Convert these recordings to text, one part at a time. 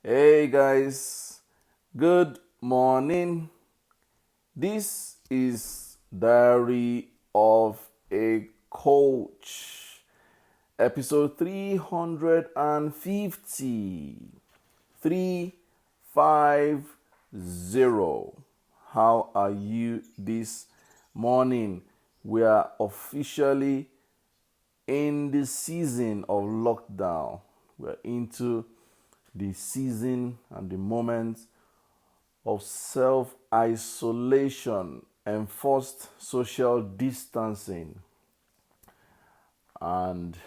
Hey guys, good morning. This is Diary of a Coach, episode 350. 350. How are you this morning? We are officially in the season of lockdown. We're into the season and the moment of self isolation, enforced social distancing, and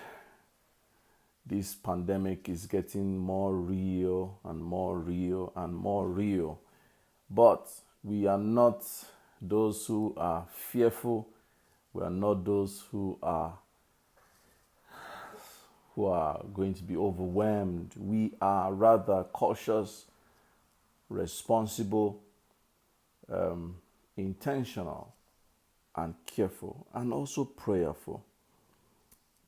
this pandemic is getting more real and more real and more real. But we are not those who are fearful. We are not those who are going to be overwhelmed. We are rather cautious, responsible, intentional, and careful, and also prayerful.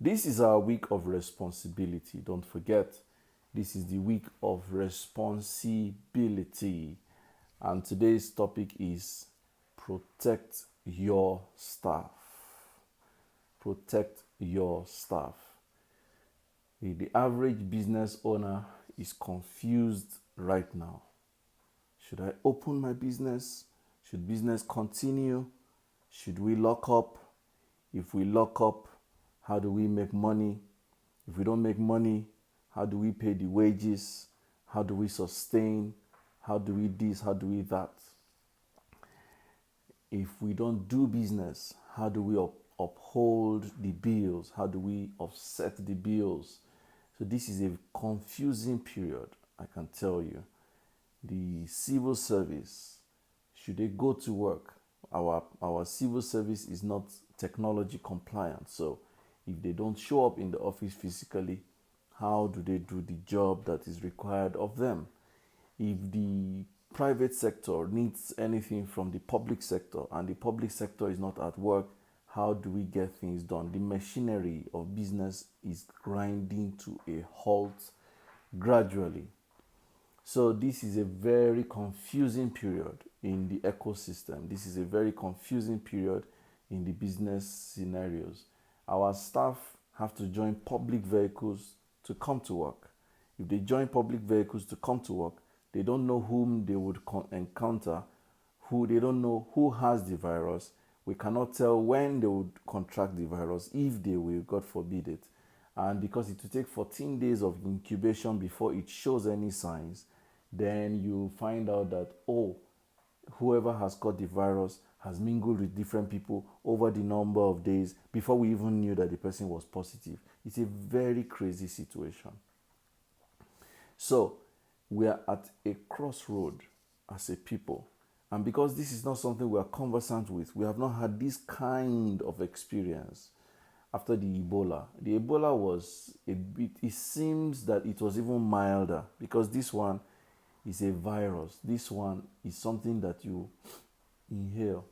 This is our week of responsibility. Don't forget, this is the week of responsibility. And today's topic is protect your staff. Protect your staff. The average business owner is confused right now. Should I open my business? Should business continue? Should we lock up? If we lock up, how do we make money? If we don't make money, how do we pay the wages? How do we sustain? How do we this? How do we that? If we don't do business, how do we uphold the bills? How do we offset the bills? So this is a confusing period, I can tell you. The civil service, should they go to work? Our civil service is not technology compliant. So if they don't show up in the office physically, how do they do the job that is required of them? If the private sector needs anything from the public sector and the public sector is not at work, how do we get things done? The machinery of business is grinding to a halt gradually. So this is a very confusing period in the ecosystem. This is a very confusing period in the business scenarios. Our staff have to join public vehicles to come to work. If they join public vehicles to come to work, they don't know whom they would encounter, who they don't know who has the virus. We cannot tell when they would contract the virus, if they will, God forbid it. And because it will take 14 days of incubation before it shows any signs, then you find out that, oh, whoever has got the virus has mingled with different people over the number of days before we even knew that the person was positive. It's a very crazy situation. So we are at a crossroad as a people. And because this is not something we are conversant with, we have not had this kind of experience after the Ebola. The Ebola was a bit, it seems that it was even milder because this one is a virus. This one is something that you inhale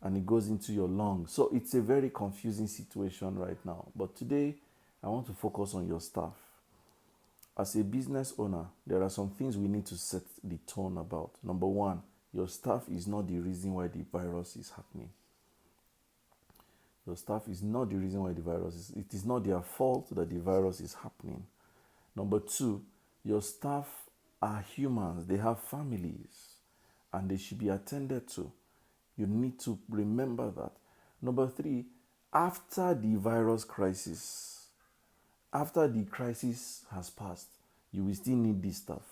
and it goes into your lungs. So it's a very confusing situation right now. But today, I want to focus on your staff. As a business owner, there are some things we need to set the tone about. Number one, your staff is not the reason why the virus is happening. Your staff is not the reason why the virus is. It is not their fault that the virus is happening. Number two, your staff are humans. They have families and they should be attended to. You need to remember that. Number three, after the virus crisis, after the crisis has passed, you will still need this staff.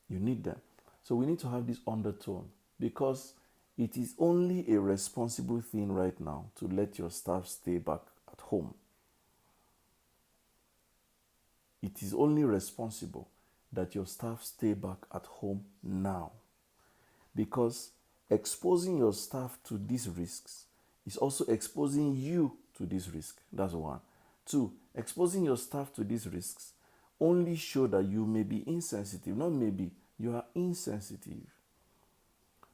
You need them. So we need to have this undertone because it is only a responsible thing right now to let your staff stay back at home. It is only responsible that your staff stay back at home now. Because exposing your staff to these risks is also exposing you to this risk. That's one. Two, exposing your staff to these risks only show that you may be insensitive. Not maybe, you are insensitive.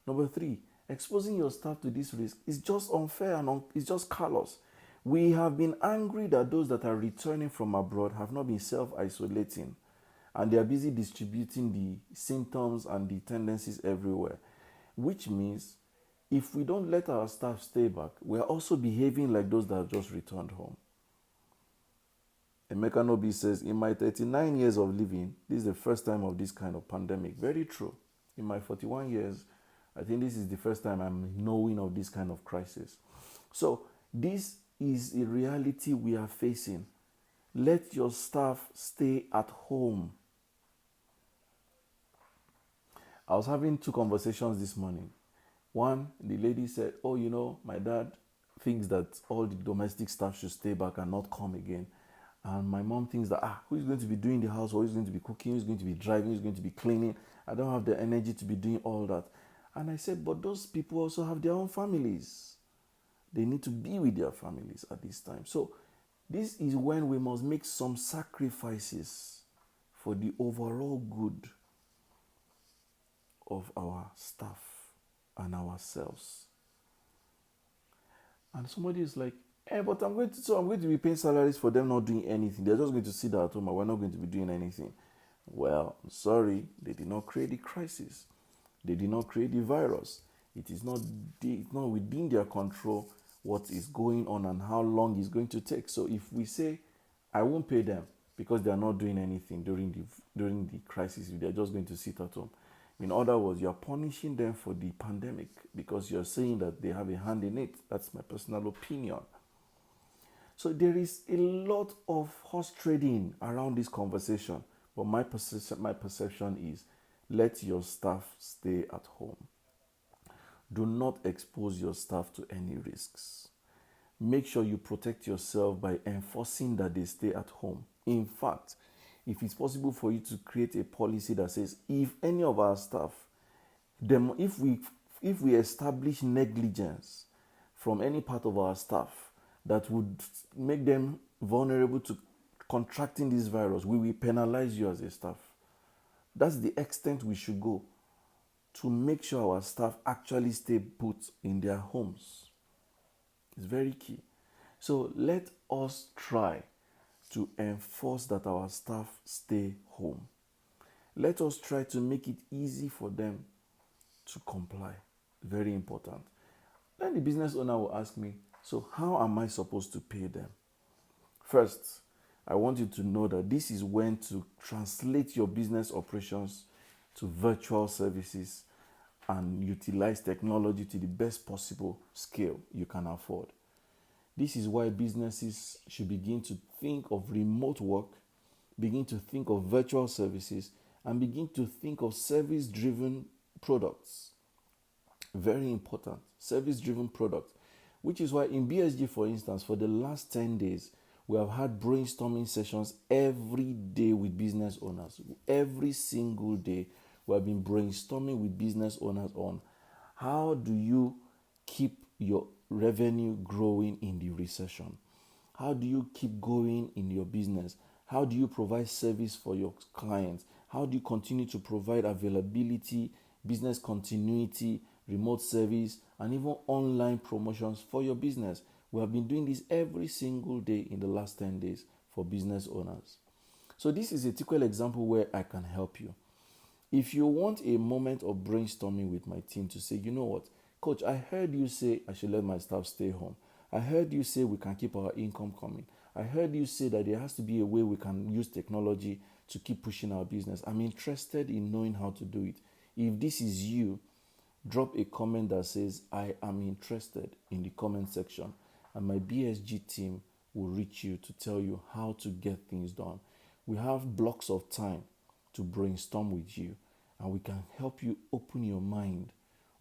Number three, exposing your staff to this risk is just unfair and it's just callous. We have been angry that those that are returning from abroad have not been self-isolating. And they are busy distributing the symptoms and the tendencies everywhere, which means if we don't let our staff stay back, we are also behaving like those that have just returned home. Emeka Nobi says, in my 39 years of living, this is the first time of this kind of pandemic. Very true. In my 41 years, I think this is the first time I'm knowing of this kind of crisis. So this is a reality we are facing. Let your staff stay at home. I was having two conversations this morning. One, the lady said, oh, my dad thinks that all the domestic staff should stay back and not come again. And my mom thinks that, who is going to be doing the house? Who is going to be cooking? Who is going to be driving? Who is going to be cleaning? I don't have the energy to be doing all that. And I said, but those people also have their own families. They need to be with their families at this time. So this is when we must make some sacrifices for the overall good of our staff and ourselves. And somebody is like, but I'm going to be paying salaries for them not doing anything. They're just going to sit at home and we're not going to be doing anything. Well, I'm sorry, they did not create the crisis. They did not create the virus. It's not within their control what is going on and how long it's going to take. So if we say, I won't pay them because they are not doing anything during the crisis, if they're just going to sit at home. In other words, you're punishing them for the pandemic because you're saying that they have a hand in it. That's my personal opinion. So there is a lot of horse trading around this conversation. But my perception is, let your staff stay at home. Do not expose your staff to any risks. Make sure you protect yourself by enforcing that they stay at home. In fact, if it's possible for you to create a policy that says, if any of our staff, if we establish negligence from any part of our staff that would make them vulnerable to contracting this virus, we will penalize you as a staff. That's the extent we should go to make sure our staff actually stay put in their homes. It's very key. So let us try to enforce that our staff stay home. Let us try to make it easy for them to comply. Very important. Then the business owner will ask me, so how am I supposed to pay them? First, I want you to know that this is when to translate your business operations to virtual services and utilize technology to the best possible scale you can afford. This is why businesses should begin to think of remote work, begin to think of virtual services, and begin to think of service-driven products. Very important, service-driven products. Which is why in BSG, for instance, for the last 10 days, we have had brainstorming sessions every day with business owners. Every single day, we have been brainstorming with business owners on how do you keep your revenue growing in the recession? How do you keep going in your business? How do you provide service for your clients? How do you continue to provide availability, business continuity, remote service, and even online promotions for your business? We have been doing this every single day in the last 10 days for business owners. So this is a typical example where I can help you. If you want a moment of brainstorming with my team to say, you know what, Coach, I heard you say I should let my staff stay home. I heard you say we can keep our income coming. I heard you say that there has to be a way we can use technology to keep pushing our business. I'm interested in knowing how to do it. If this is you, drop a comment that says, I am interested in the comment section, and my BSG team will reach you to tell you how to get things done. We have blocks of time to brainstorm with you, and we can help you open your mind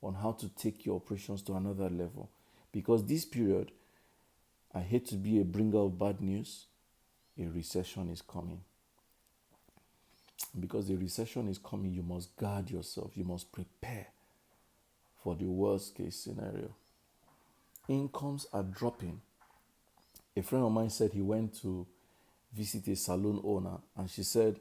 on how to take your operations to another level. Because this period, I hate to be a bringer of bad news, a recession is coming. Because the recession is coming, you must guard yourself. You must prepare for the worst case scenario. Incomes are dropping. A friend of mine said he went to visit a salon owner, and she said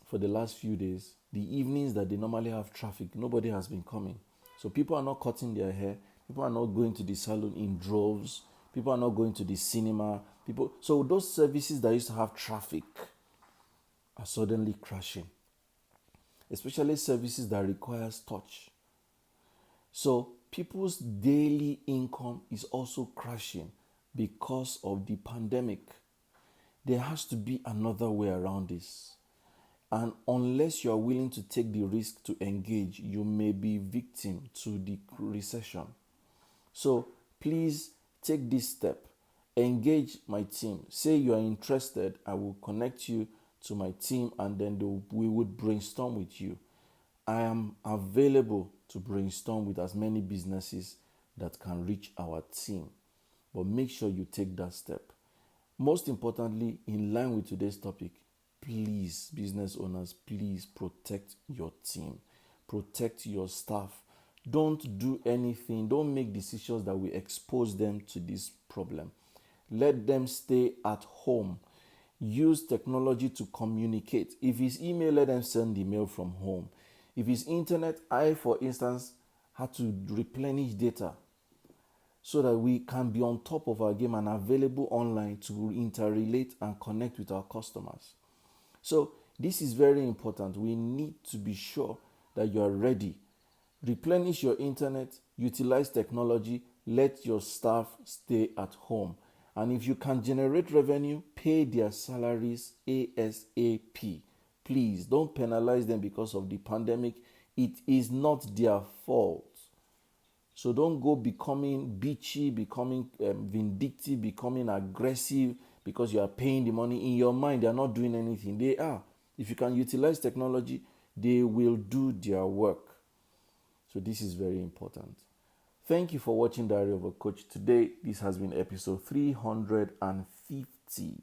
for the last few days, the evenings that they normally have traffic, nobody has been coming. So people are not cutting their hair. People are not going to the salon in droves. People are not going to the cinema. So those services that used to have traffic are are suddenly crashing, especially services that requires touch. So people's daily income is also crashing because of the pandemic. There has to be another way around this. And unless you are willing to take the risk to engage, you may be victim to the recession. So please take this step. Engage my team. Say you are interested. I will connect you to my team and then we would brainstorm with you. I am available to brainstorm with as many businesses that can reach our team. But make sure you take that step. Most importantly, in line with today's topic, please, business owners, please protect your team. Protect your staff. Don't do anything. Don't make decisions that will expose them to this problem. Let them stay at home. Use technology to communicate. If it's email, let them send the mail from home. If it's internet, I, for instance, had to replenish data so that we can be on top of our game and available online to interrelate and connect with our customers. So this is very important. We need to be sure that you are ready. Replenish your internet, utilize technology, let your staff stay at home. And if you can generate revenue, pay their salaries ASAP. Please don't penalize them because of the pandemic. It is not their fault. So don't go becoming bitchy, becoming vindictive, becoming aggressive because you are paying the money. In your mind, they are not doing anything. They are. If you can utilize technology, they will do their work. So this is very important. Thank you for watching Diary of a Coach. Today, this has been episode 350.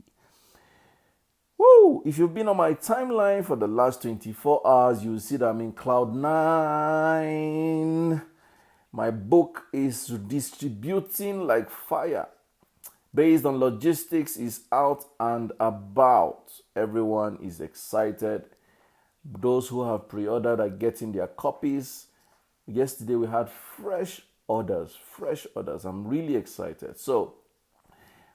Woo! If you've been on my timeline for the last 24 hours, you'll see that I'm in cloud 9. My book is distributing like fire. Based on Logistics is out and about. Everyone is excited. Those who have pre-ordered are getting their copies. Yesterday we had fresh orders. I'm really excited. So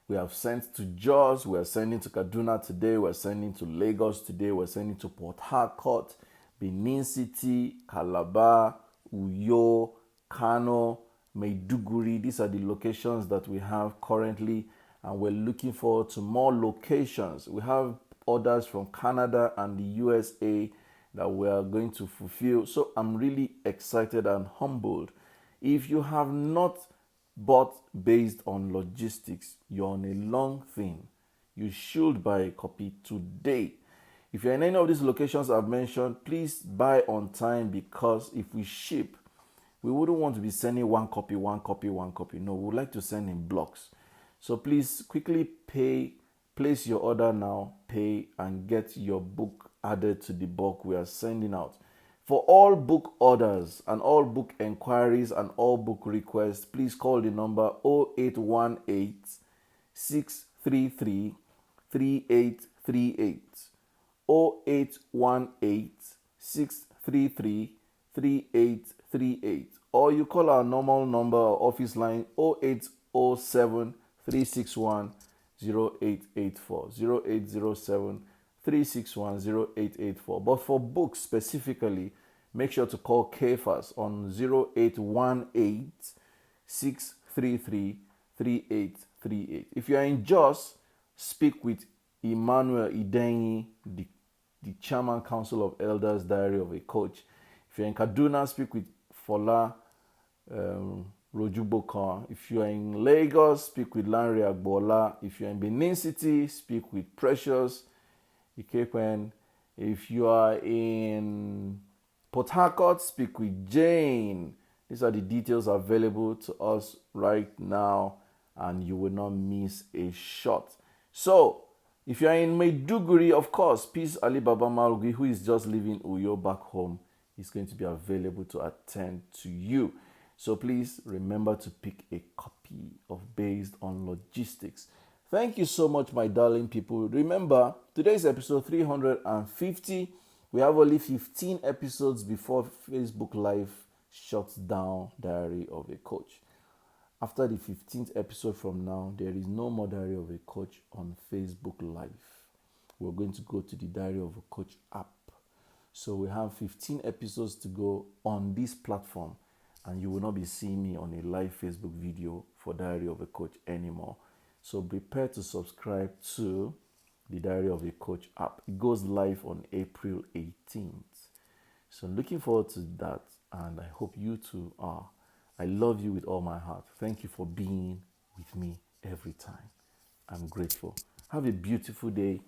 we have sent to Jos, we are sending to Kaduna today, we're sending to Lagos today, we're sending to Port Harcourt, Benin City, Calabar, Uyo, Kano, Maiduguri. These are the locations that we have currently, and we're looking forward to more locations. We have orders from Canada and the USA that we are going to fulfill. So I'm really excited and humbled. If you have not bought Based on Logistics, you're on a long thing. You should buy a copy today. If you're in any of these locations I've mentioned, please buy on time, because if we ship, we wouldn't want to be sending one copy. No, we would like to send in blocks. So please quickly place your order now, pay, and get your book added to the bulk we are sending out. For all book orders and all book enquiries and all book requests, please call the number 0818 633 3838. 0818 633 3838. Or you call our normal number or office line 0807 361 0884. 0807 361 0884. But for books specifically, make sure to call KFAS on 0818 633 3838. If you are in Jos, speak with Emmanuel Idenyi, the Chairman Council of Elders, Diary of a Coach. If you're in Kaduna, speak with Fola Rojubokan. If you are in Lagos, speak with Lanre Agbola. If you're in Benin City, speak with Precious Ikepen. If you are in Port Harcourt, speak with Jane. These are the details available to us right now, and you will not miss a shot. So, if you are in Maiduguri, of course, Peace Ali Baba Malgi, who is just leaving Uyo back home, is going to be available to attend to you. So please remember to pick a copy of Based on Logistics. Thank you so much, my darling people. Remember, today's episode 350. We have only 15 episodes before Facebook Live shuts down Diary of a Coach. After the 15th episode from now, there is no more Diary of a Coach on Facebook Live. we're going to go to the Diary of a Coach app. So we have 15 episodes to go on this platform, and you will not be seeing me on a live Facebook video for Diary of a Coach anymore. So prepare to subscribe to the Diary of a Coach app. It goes live on April 18th. So I'm looking forward to that, and I hope you too are. I love you with all my heart. Thank you for being with me every time. I'm grateful. Have a beautiful day.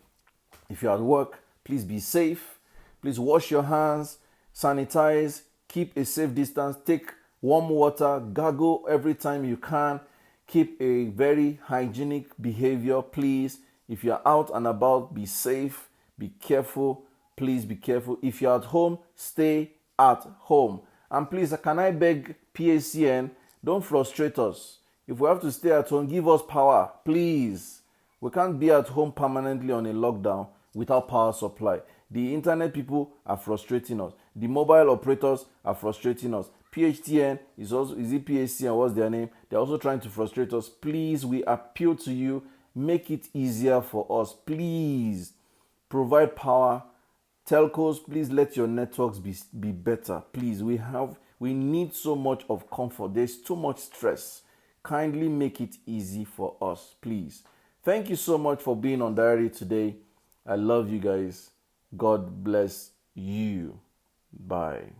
If you're at work, please be safe. Please wash your hands, sanitize, keep a safe distance, take warm water, gargle every time you can. Keep a very hygienic behavior, please. If you're out and about, be safe, be careful. Please be careful. If you're at home, stay at home. And please, can I beg PACN, don't frustrate us. If we have to stay at home, give us power, please. We can't be at home permanently on a lockdown without power supply. The internet people are frustrating us. The mobile operators are frustrating us. PHTN is it PACN? What's their name? They're also trying to frustrate us. Please, we appeal to you. Make it easier for us. Please provide power. Telcos, please let your networks be better. Please, we need so much of comfort. There's too much stress. Kindly make it easy for us, please. Thank you so much for being on Diary today. I love you guys. God bless you. Bye.